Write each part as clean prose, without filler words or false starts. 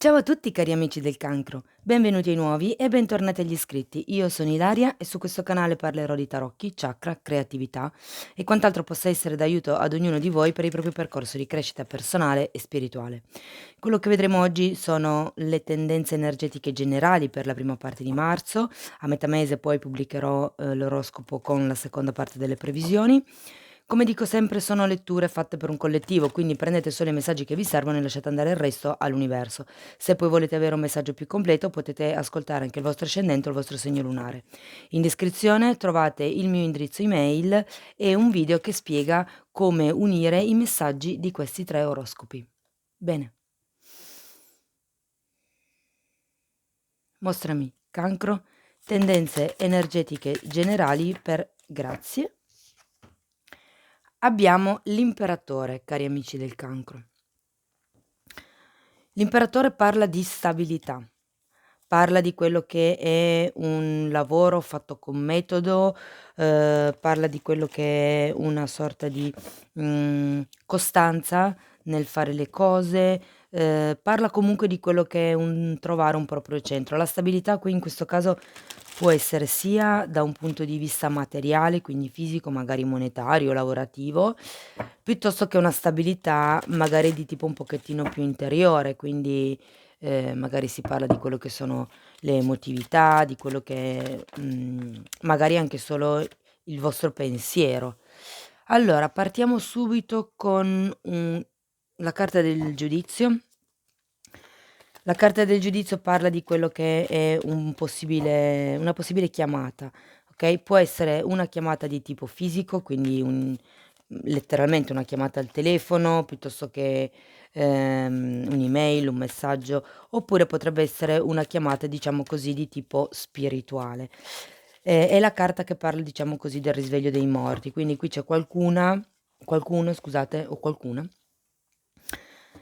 Ciao a tutti cari amici del cancro, benvenuti ai nuovi e bentornati agli iscritti. Io sono Ilaria e su questo canale parlerò di tarocchi, chakra, creatività e quant'altro possa essere d'aiuto ad ognuno di voi per il proprio percorso di crescita personale e spirituale. Quello che vedremo oggi sono le tendenze energetiche generali per la prima parte di marzo, a metà mese poi pubblicherò l'oroscopo con la seconda parte delle previsioni. Come dico sempre sono letture fatte per un collettivo, quindi prendete solo i messaggi che vi servono e lasciate andare il resto all'universo. Se poi volete avere un messaggio più completo potete ascoltare anche il vostro ascendente o il vostro segno lunare. In descrizione trovate il mio indirizzo email e un video che spiega come unire i messaggi di questi 3 oroscopi. Bene. Mostrami cancro, tendenze energetiche generali per grazie. Abbiamo l'imperatore, cari amici del cancro. L'imperatore parla di stabilità. Parla di quello che è un lavoro fatto con metodo, parla di quello che è una sorta di, costanza nel fare le cose, parla comunque di quello che è un trovare un proprio centro. La stabilità qui in questo caso può essere sia da un punto di vista materiale, quindi fisico, magari monetario, lavorativo, piuttosto che una stabilità magari di tipo un pochettino più interiore, quindi magari si parla di quello che sono le emotività, di quello che è, magari anche solo il vostro pensiero. Allora, partiamo subito con la carta del giudizio. La carta del giudizio parla di quello che è una possibile chiamata, okay, può essere una chiamata di tipo fisico, quindi letteralmente una chiamata al telefono, piuttosto che, un'email, un messaggio, oppure potrebbe essere una chiamata, diciamo così, di tipo spirituale. È la carta che parla, diciamo così, del risveglio dei morti, quindi qui c'è qualcuno scusate, o qualcuna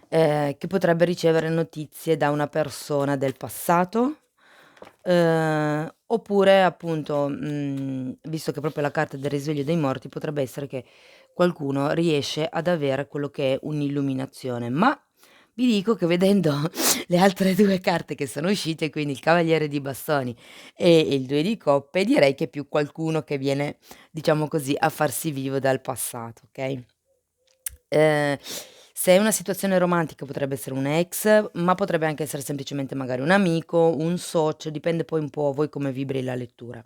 che potrebbe ricevere notizie da una persona del passato, oppure appunto, visto che proprio la carta del risveglio dei morti, potrebbe essere che qualcuno riesce ad avere quello che è un'illuminazione. Ma vi dico che vedendo le altre 2 carte che sono uscite, quindi il cavaliere di bastoni e il 2 di coppe, direi che è più qualcuno che viene, diciamo così, a farsi vivo dal passato, okay? Se è una situazione romantica potrebbe essere un ex, ma potrebbe anche essere semplicemente magari un amico, un socio, dipende poi un po' voi come vibri la lettura.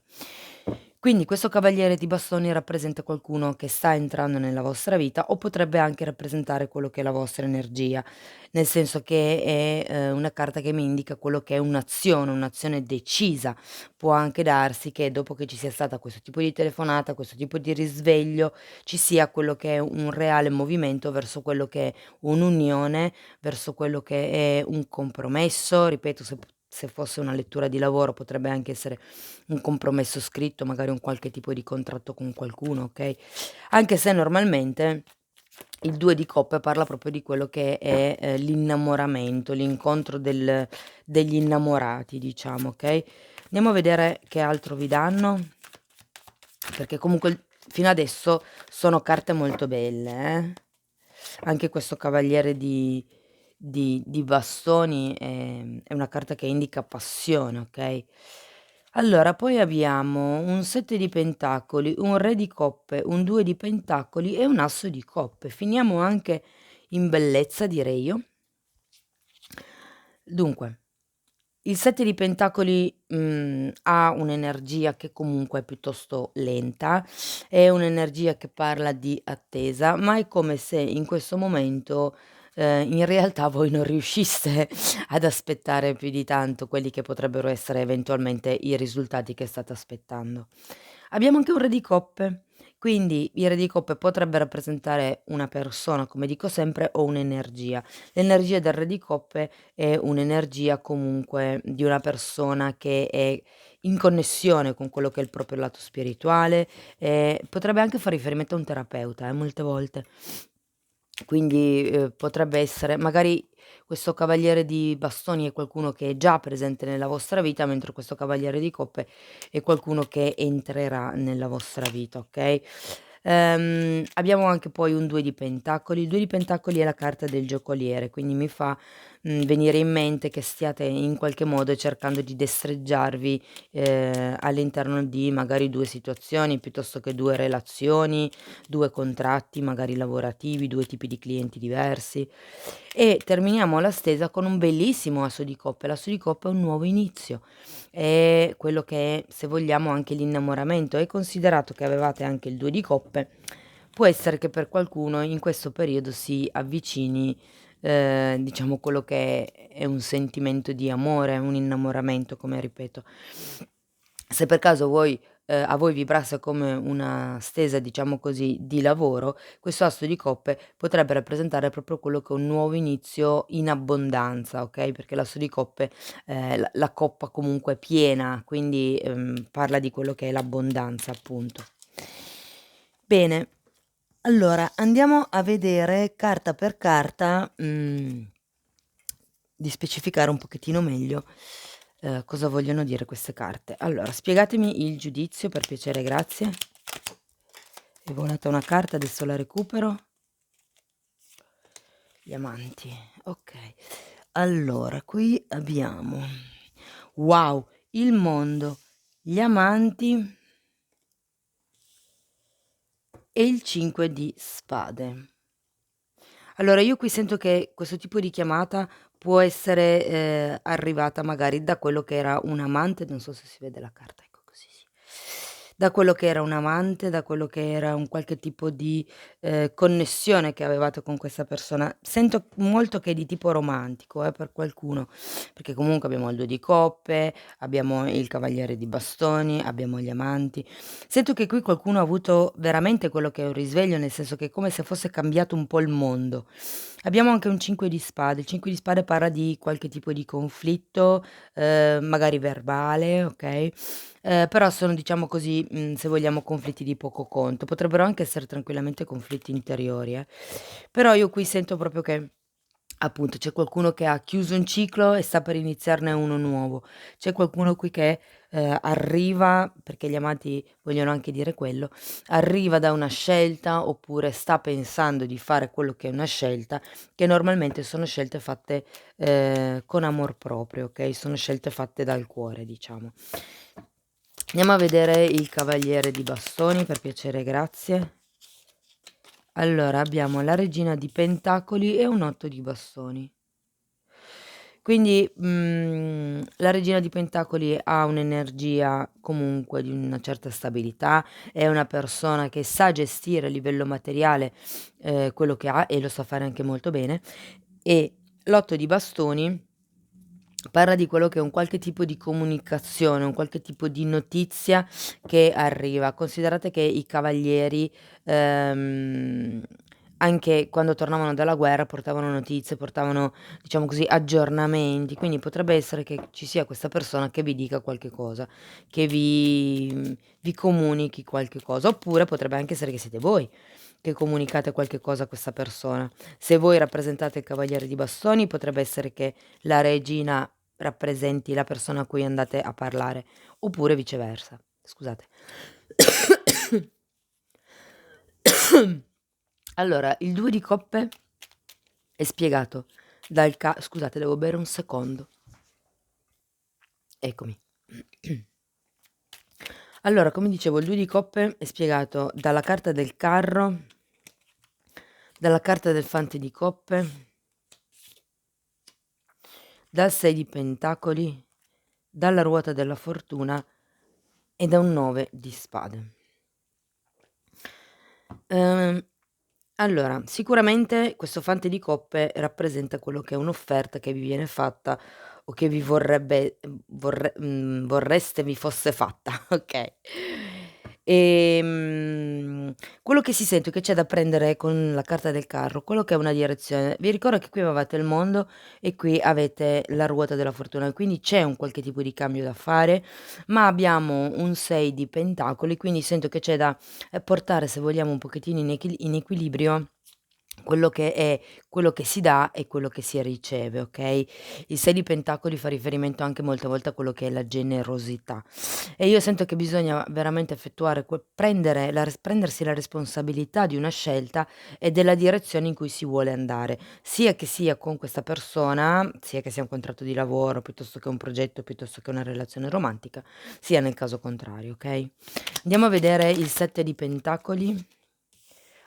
Quindi questo cavaliere di bastoni rappresenta qualcuno che sta entrando nella vostra vita o potrebbe anche rappresentare quello che è la vostra energia, nel senso che è, una carta che mi indica quello che è un'azione decisa. Può anche darsi che dopo che ci sia stata questo tipo di telefonata, questo tipo di risveglio, ci sia quello che è un reale movimento verso quello che è un'unione, verso quello che è un compromesso. Ripeto, se fosse una lettura di lavoro potrebbe anche essere un compromesso scritto, magari un qualche tipo di contratto con qualcuno, okay, anche se normalmente il 2 di coppe parla proprio di quello che è, l'innamoramento, l'incontro degli innamorati diciamo, okay. Andiamo a vedere che altro vi danno, perché comunque fino adesso sono carte molto belle, Anche questo cavaliere di bastoni, è una carta che indica passione, okay. Allora, poi abbiamo un 7 di pentacoli, un re di coppe, un 2 di pentacoli e un asso di coppe. Finiamo anche in bellezza direi io. Dunque il 7 di pentacoli, ha un'energia che comunque è piuttosto lenta, è un'energia che parla di attesa, ma è come se in questo momento, in realtà voi non riusciste ad aspettare più di tanto quelli che potrebbero essere eventualmente i risultati che state aspettando. Abbiamo anche un re di coppe, quindi il re di coppe potrebbe rappresentare una persona, come dico sempre, o un'energia. L'energia del re di coppe è un'energia comunque di una persona che è in connessione con quello che è il proprio lato spirituale, potrebbe anche far riferimento a un terapeuta, molte volte. Quindi, potrebbe essere magari questo cavaliere di bastoni è qualcuno che è già presente nella vostra vita, mentre questo cavaliere di coppe è qualcuno che entrerà nella vostra vita, okay? Abbiamo anche poi un 2 di pentacoli. Il 2 di pentacoli è la carta del giocoliere, quindi mi fa venire in mente che stiate in qualche modo cercando di destreggiarvi, all'interno di magari 2 situazioni, piuttosto che 2 relazioni, 2 contratti magari lavorativi, 2 tipi di clienti diversi. E terminiamo la stesa con un bellissimo asso di coppe. L'asso di coppe è un nuovo inizio, è quello che è, se vogliamo, anche l'innamoramento, e considerato che avevate anche il 2 di coppe, può essere che per qualcuno in questo periodo si avvicini, diciamo, quello che è un sentimento di amore, un innamoramento, come ripeto. Se per caso a voi vibrasse come una stesa, diciamo così, di lavoro, questo asso di coppe potrebbe rappresentare proprio quello che è un nuovo inizio in abbondanza, okay, perché l'asso di coppe, la coppa comunque è piena, quindi, parla di quello che è l'abbondanza, appunto. Bene, allora andiamo a vedere carta per carta, di specificare un pochettino meglio, cosa vogliono dire queste carte. Allora, spiegatemi il giudizio, per piacere, grazie. È volata una carta, adesso la recupero. Gli amanti, okay. Allora, qui abbiamo, wow, il mondo, gli amanti e il 5 di spade. Allora, io qui sento che questo tipo di chiamata può essere, arrivata magari da quello che era un amante, non so se si vede la carta, ecco così sì. Da quello che era un amante, da quello che era un qualche tipo di, connessione che avevate con questa persona. Sento molto che è di tipo romantico, per qualcuno, perché comunque abbiamo il 2 di coppe, abbiamo il cavaliere di bastoni, abbiamo gli amanti. Sento che qui qualcuno ha avuto veramente quello che è un risveglio, nel senso che è come se fosse cambiato un po' il mondo. Abbiamo anche un 5 di spade. Il 5 di spade parla di qualche tipo di conflitto, magari verbale, okay, però sono, diciamo così, se vogliamo, conflitti di poco conto. Potrebbero anche essere tranquillamente conflitti interiori, però io qui sento proprio che, appunto, c'è qualcuno che ha chiuso un ciclo e sta per iniziarne uno nuovo. C'è qualcuno qui che, arriva, perché gli amanti vogliono anche dire quello, arriva da una scelta oppure sta pensando di fare quello che è una scelta, che normalmente sono scelte fatte, con amor proprio, okay, sono scelte fatte dal cuore, diciamo. Andiamo a vedere il cavaliere di bastoni, per piacere, grazie. Allora, abbiamo la regina di pentacoli e un 8 di bastoni. Quindi, la regina di pentacoli ha un'energia comunque di una certa stabilità, è una persona che sa gestire a livello materiale, quello che ha, e lo sa fare anche molto bene, e l'8 di bastoni parla di quello che è un qualche tipo di comunicazione, un qualche tipo di notizia che arriva. Considerate che i cavalieri, ehm, anche quando tornavano dalla guerra portavano notizie, portavano, diciamo così, aggiornamenti, quindi potrebbe essere che ci sia questa persona che vi dica qualche cosa, che vi comunichi qualche cosa, oppure potrebbe anche essere che siete voi che comunicate qualche cosa a questa persona. Se voi rappresentate il cavaliere di bastoni, potrebbe essere che la regina rappresenti la persona a cui andate a parlare, oppure viceversa. Scusate. Allora, il 2 di coppe è spiegato dal scusate, devo bere un secondo. Eccomi. Allora, come dicevo, il 2 di coppe è spiegato dalla carta del carro, dalla carta del fante di coppe, dal 6 di pentacoli, dalla ruota della fortuna e da un 9 di spade. Ehm, allora, sicuramente questo fante di coppe rappresenta quello che è un'offerta che vi viene fatta o che vi vorreste vi fosse fatta, okay. Quello che si sente che c'è da prendere con la carta del carro, quello che è una direzione. Vi ricordo che qui avevate il mondo e qui avete la ruota della fortuna, quindi c'è un qualche tipo di cambio da fare, ma abbiamo un 6 di pentacoli, quindi sento che c'è da, portare, se vogliamo, un pochettino in equilibrio quello che è quello che si dà e quello che si riceve, okay? Il 6 di pentacoli fa riferimento anche molte volte a quello che è la generosità. E io sento che bisogna veramente effettuare prendersi la responsabilità di una scelta e della direzione in cui si vuole andare, sia che sia con questa persona, sia che sia un contratto di lavoro, piuttosto che un progetto, piuttosto che una relazione romantica, sia nel caso contrario, okay? Andiamo a vedere il 7 di pentacoli.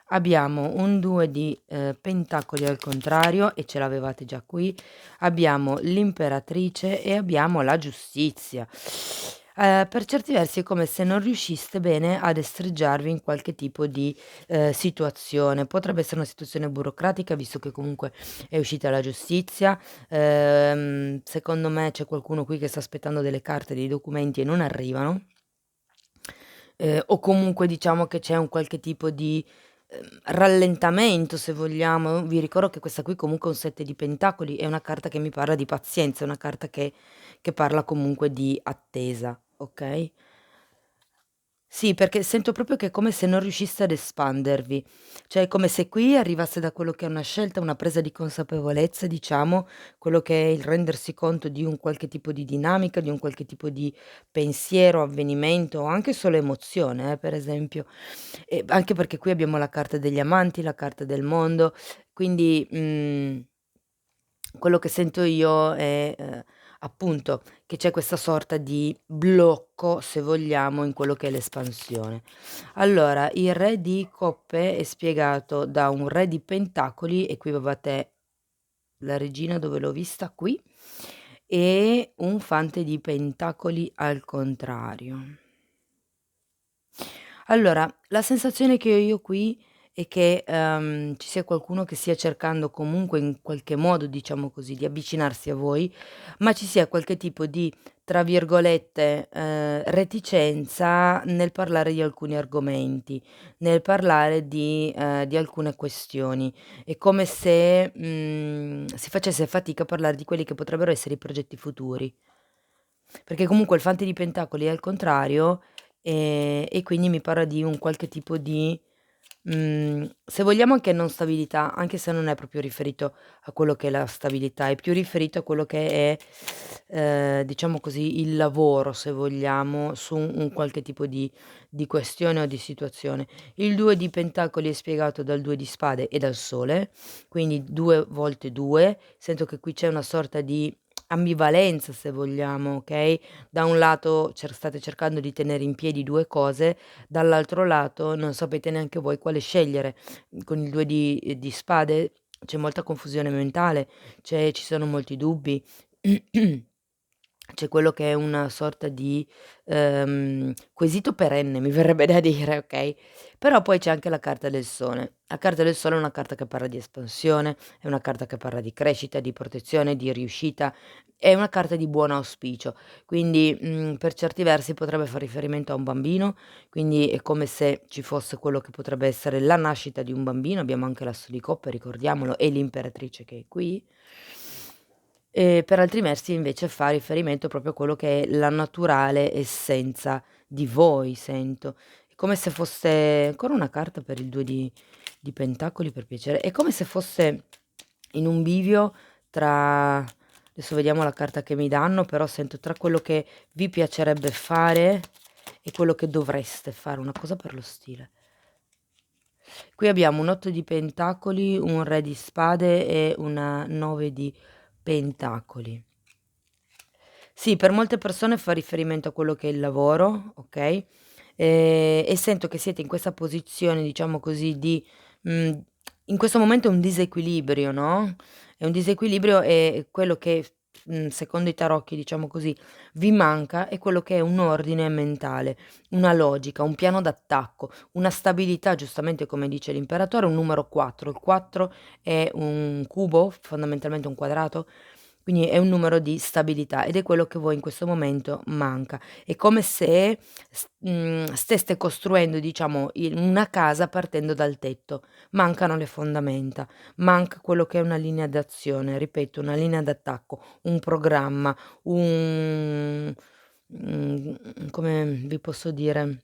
Abbiamo un 2 di, pentacoli al contrario e ce l'avevate già qui, abbiamo l'imperatrice e abbiamo la giustizia. Per certi versi è come se non riusciste bene a destreggiarvi in qualche tipo di, situazione. Potrebbe essere una situazione burocratica, visto che comunque è uscita la giustizia. Secondo me c'è qualcuno qui che sta aspettando delle carte, dei documenti e non arrivano. O comunque diciamo che c'è un qualche tipo di, rallentamento se vogliamo. Vi ricordo che questa qui comunque è un 7 di pentacoli, è una carta che mi parla di pazienza, è una carta che parla comunque di attesa, okay? Sì, perché sento proprio che è come se non riusciste ad espandervi, cioè è come se qui arrivasse da quello che è una scelta, una presa di consapevolezza, diciamo, quello che è il rendersi conto di un qualche tipo di dinamica, di un qualche tipo di pensiero, avvenimento o anche solo emozione, per esempio. Anche perché qui abbiamo la carta degli amanti, la carta del mondo, quindi, quello che sento io è, appunto, che c'è questa sorta di blocco, se vogliamo, in quello che è l'espansione. Allora, il re di coppe è spiegato da un re di pentacoli e qui avevate la regina dove l'ho vista? Qui, e un fante di pentacoli al contrario. Allora, la sensazione che ho io qui è che, ci sia qualcuno che stia cercando comunque in qualche modo, diciamo così, di avvicinarsi a voi, ma ci sia qualche tipo di, tra virgolette, "reticenza" nel parlare di alcuni argomenti, nel parlare di alcune questioni. È come se, si facesse fatica a parlare di quelli che potrebbero essere i progetti futuri. Perché comunque il fante di pentacoli è al contrario, e quindi mi parla di un qualche tipo di, se vogliamo anche non stabilità, anche se non è proprio riferito a quello che è la stabilità, è più riferito a quello che è, diciamo così, il lavoro, se vogliamo, su un qualche tipo di questione o di situazione. Il 2 di pentacoli è spiegato dal 2 di spade e dal sole, quindi 2 volte 2. Sento che qui c'è una sorta di ambivalenza, se vogliamo, okay, da un lato state cercando di tenere in piedi 2 cose, dall'altro lato non sapete neanche voi quale scegliere. Con il 2 di spade c'è molta confusione mentale, ci sono molti dubbi. C'è quello che è una sorta di, quesito perenne, mi verrebbe da dire, okay, però poi c'è anche la carta del sole. La carta del sole è una carta che parla di espansione, è una carta che parla di crescita, di protezione, di riuscita, è una carta di buon auspicio. Quindi, per certi versi potrebbe far riferimento a un bambino, quindi è come se ci fosse quello che potrebbe essere la nascita di un bambino, abbiamo anche l'asso di coppe, ricordiamolo, e l'imperatrice che è qui. Per altri versi invece fa riferimento proprio a quello che è la naturale essenza di voi, sento. È come se fosse ancora una carta per il 2 di pentacoli, per piacere. È come se fosse in un bivio tra, adesso vediamo la carta che mi danno, però sento tra quello che vi piacerebbe fare e quello che dovreste fare, una cosa per lo stile. Qui abbiamo un 8 di pentacoli, un re di spade e una 9 di pentacoli. Sì, per molte persone fa riferimento a quello che è il lavoro, okay, e sento che siete in questa posizione, diciamo così, di, in questo momento è un disequilibrio, no, è un disequilibrio e quello che, secondo i tarocchi, diciamo così, vi manca è quello che è un ordine mentale, una logica, un piano d'attacco, una stabilità, giustamente come dice l'imperatore, un numero 4. Il 4 è un cubo, fondamentalmente un quadrato, quindi è un numero di stabilità ed è quello che voi in questo momento manca. È come se steste costruendo, diciamo, una casa partendo dal tetto. Mancano le fondamenta, manca quello che è una linea d'azione, ripeto, una linea d'attacco, un programma, come vi posso dire?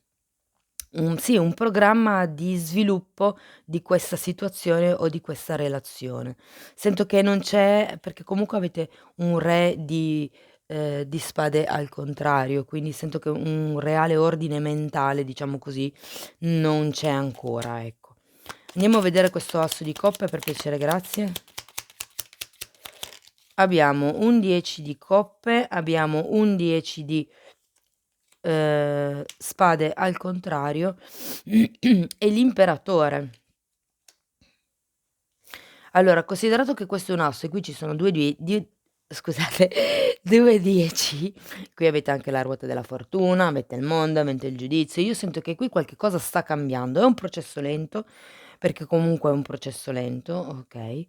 sì, un programma di sviluppo di questa situazione o di questa relazione. Sento che non c'è perché comunque avete un re di spade al contrario, quindi sento che un reale ordine mentale, diciamo così, non c'è ancora, ecco. Andiamo a vedere questo asso di coppe per piacere, grazie. Abbiamo un 10 di coppe, abbiamo un 10 di spade al contrario e l'imperatore. Allora, considerato che questo è un asso e qui ci sono 2 scusate, 2 10, qui avete anche la ruota della fortuna, avete il mondo, avete il giudizio. Io sento che qui qualche cosa sta cambiando. È un processo lento, perché comunque è un processo lento, okay,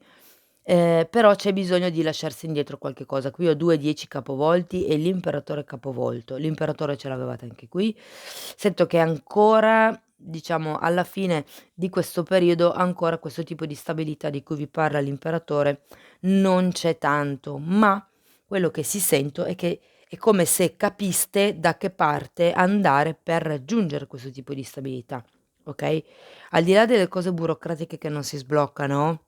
però c'è bisogno di lasciarsi indietro qualche cosa. Qui ho 2 10 capovolti e l'imperatore capovolto. L'imperatore ce l'avevate anche qui. Sento che ancora, diciamo, alla fine di questo periodo ancora questo tipo di stabilità di cui vi parla l'imperatore non c'è tanto, ma quello che si sento è che è come se capiste da che parte andare per raggiungere questo tipo di stabilità, okay, al di là delle cose burocratiche che non si sbloccano.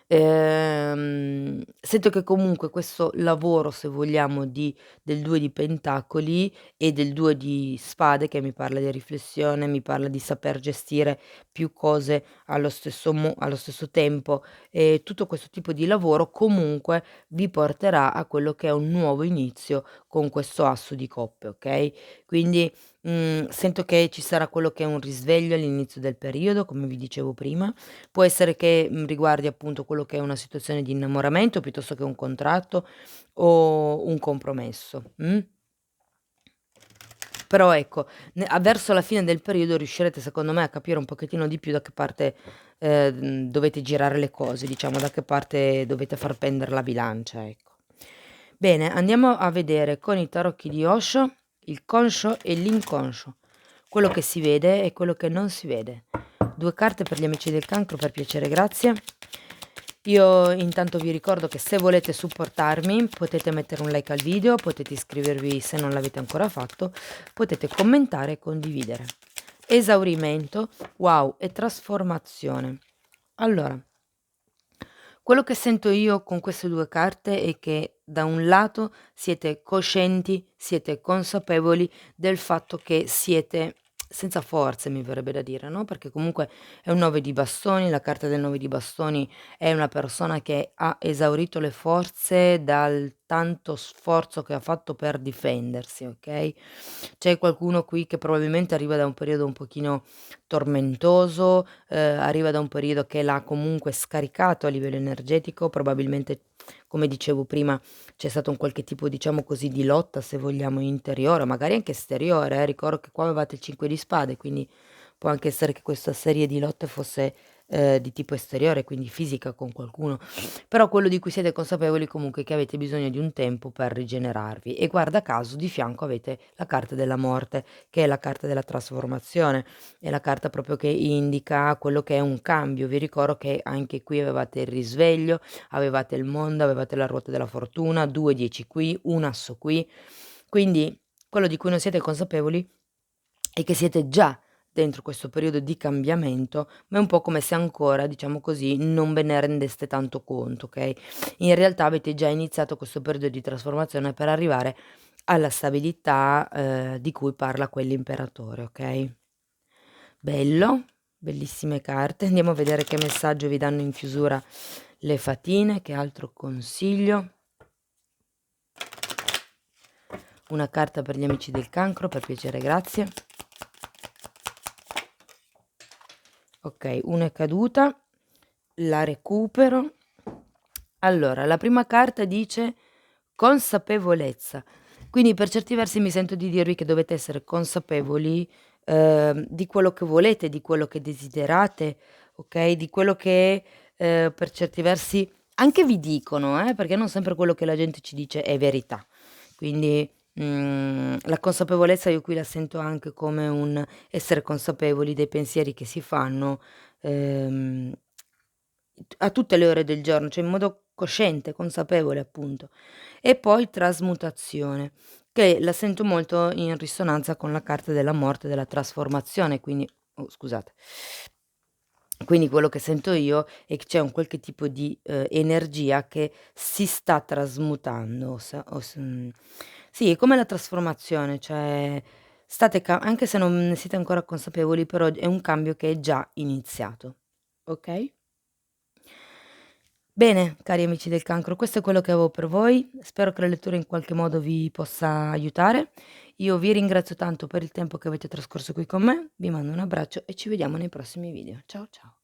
Sento che comunque questo lavoro, se vogliamo, del 2 di pentacoli e del 2 di spade, che mi parla di riflessione, mi parla di saper gestire più cose allo stesso tempo, tutto questo tipo di lavoro comunque vi porterà a quello che è un nuovo inizio con questo asso di coppe, okay, quindi, sento che ci sarà quello che è un risveglio all'inizio del periodo, come vi dicevo prima. Può essere che, riguardi appunto quello che è una situazione di innamoramento, piuttosto che un contratto o un compromesso. Però ecco, verso la fine del periodo riuscirete secondo me a capire un pochettino di più da che parte, dovete girare le cose, diciamo, da che parte dovete far pendere la bilancia, ecco. Bene, andiamo a vedere con i tarocchi di Osho, il conscio e l'inconscio, quello che si vede e quello che non si vede. 2 carte per gli amici del cancro, per piacere, grazie. Io intanto vi ricordo che se volete supportarmi potete mettere un like al video, potete iscrivervi se non l'avete ancora fatto, potete commentare e condividere. Esaurimento, wow e trasformazione. Allora, quello che sento io con queste 2 carte è che da un lato siete coscienti, siete consapevoli del fatto che siete senza forze, mi verrebbe da dire, no, perché comunque è un 9 di bastoni, la carta del 9 di bastoni è una persona che ha esaurito le forze dal tanto sforzo che ha fatto per difendersi, okay? C'è qualcuno qui che probabilmente arriva da un periodo un pochino tormentoso, arriva da un periodo che l'ha comunque scaricato a livello energetico, probabilmente, come dicevo prima, c'è stato un qualche tipo, diciamo così, di lotta, se vogliamo, interiore, magari anche esteriore, ricordo che qua avevate il 5 di spade, quindi può anche essere che questa serie di lotte fosse, di tipo esteriore, quindi fisica con qualcuno, però quello di cui siete consapevoli comunque è che avete bisogno di un tempo per rigenerarvi e guarda caso di fianco avete la carta della morte, che è la carta della trasformazione. È la carta proprio che indica quello che è un cambio. Vi ricordo che anche qui avevate il risveglio, avevate il mondo, avevate la ruota della fortuna, 2 10 qui, un asso qui. Quindi quello di cui non siete consapevoli è che siete già dentro questo periodo di cambiamento, ma è un po' come se ancora, diciamo così, non ve ne rendeste tanto conto, okay? In realtà avete già iniziato questo periodo di trasformazione per arrivare alla stabilità, di cui parla quell'imperatore, okay? Bello, bellissime carte. Andiamo a vedere che messaggio vi danno in chiusura le fatine, che altro consiglio. Una carta per gli amici del cancro, per piacere, grazie. Ok, una è caduta, la recupero. Allora, la prima carta dice consapevolezza. Quindi per certi versi mi sento di dirvi che dovete essere consapevoli, di quello che volete, di quello che desiderate, okay, di quello che, per certi versi anche vi dicono, perché non sempre quello che la gente ci dice è verità. Quindi, la consapevolezza io qui la sento anche come un essere consapevoli dei pensieri che si fanno, ehm a tutte le ore del giorno, cioè in modo cosciente, consapevole appunto. E poi trasmutazione. che la sento molto in risonanza con la carta della morte, della trasformazione, quindi oh scusate. Quindi quello che sento io è che c'è un qualche tipo di, energia che si sta trasmutando, sì, è come la trasformazione, cioè state ca anche se non ne siete ancora consapevoli, però è un cambio che è già iniziato, okay? Bene, cari amici del cancro, questo è quello che avevo per voi. Spero che la lettura in qualche modo vi possa aiutare. Io vi ringrazio tanto per il tempo che avete trascorso qui con me, vi mando un abbraccio e ci vediamo nei prossimi video. Ciao, ciao.